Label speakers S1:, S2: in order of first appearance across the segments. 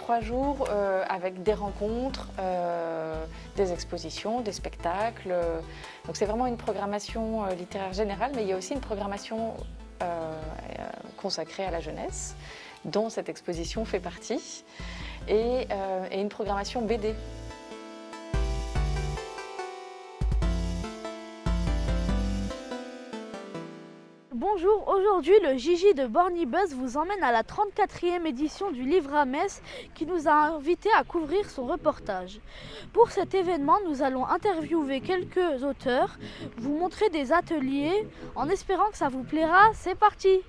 S1: 3 jours avec des rencontres, des expositions, des spectacles. Donc c'est vraiment une programmation littéraire générale, mais il y a aussi une programmation consacrée à la jeunesse, dont cette exposition fait partie, et une programmation BD.
S2: Bonjour, aujourd'hui le Gigi de Bornibus vous emmène à la 34e édition du Livre à Metz qui nous a invités à couvrir son reportage. Pour cet événement, nous allons interviewer quelques auteurs, vous montrer des ateliers, en espérant que ça vous plaira. C'est parti!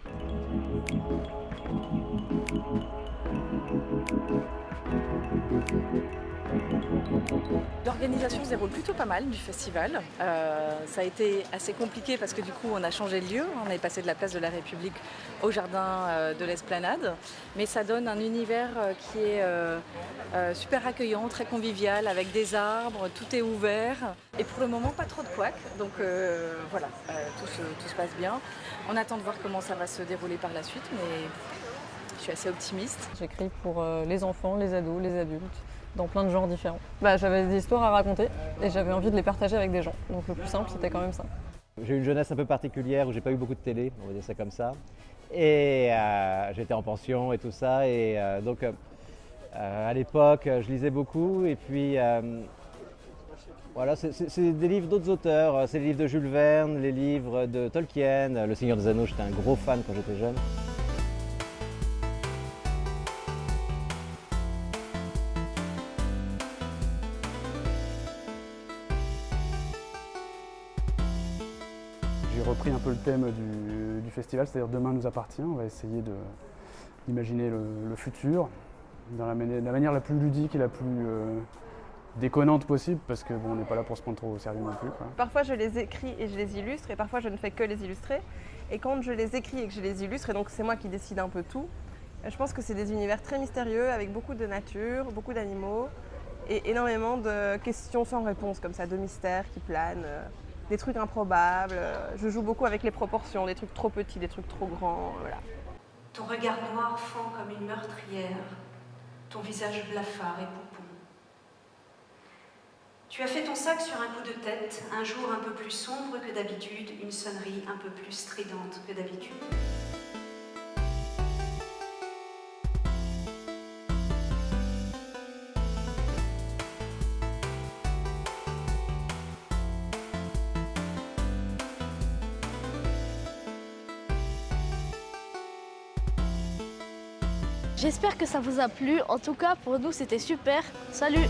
S1: L'organisation se déroule plutôt pas mal du festival. Ça a été assez compliqué parce que du coup on a changé de lieu, on est passé de la place de la République au jardin de l'Esplanade, mais ça donne un univers qui est super accueillant, très convivial, avec des arbres, tout est ouvert et pour le moment pas trop de couacs, donc voilà, tout se passe bien. On attend de voir comment ça va se dérouler par la suite, mais je suis assez optimiste.
S3: J'écris pour les enfants, les ados, les adultes, dans plein de genres différents. J'avais des histoires à raconter et j'avais envie de les partager avec des gens. Donc le plus simple, c'était quand même ça.
S4: J'ai eu une jeunesse un peu particulière où j'ai pas eu beaucoup de télé, on va dire ça comme ça. Et j'étais en pension et tout ça. Et donc à l'époque, je lisais beaucoup. Et puis voilà, c'est des livres d'autres auteurs. C'est les livres de Jules Verne, les livres de Tolkien, Le Seigneur des Anneaux. J'étais un gros fan quand j'étais jeune.
S5: J'ai repris un peu le thème du festival, c'est-à-dire Demain nous appartient. On va essayer d'imaginer le futur dans la manière la plus ludique et la plus déconnante possible, parce que bon, on n'est pas là pour se prendre trop au sérieux non plus, quoi.
S6: Parfois je les écris et je les illustre, et parfois je ne fais que les illustrer. Et quand je les écris et que je les illustre, et donc c'est moi qui décide un peu tout, je pense que c'est des univers très mystérieux, avec beaucoup de nature, beaucoup d'animaux, et énormément de questions sans réponse, comme ça, de mystères qui planent. Des trucs improbables, je joue beaucoup avec les proportions, des trucs trop petits, des trucs trop grands, voilà.
S7: Ton regard noir fend comme une meurtrière, ton visage blafard et poupon. Tu as fait ton sac sur un coup de tête, un jour un peu plus sombre que d'habitude, une sonnerie un peu plus stridente que d'habitude.
S2: J'espère que ça vous a plu. En tout cas, pour nous, c'était super. Salut!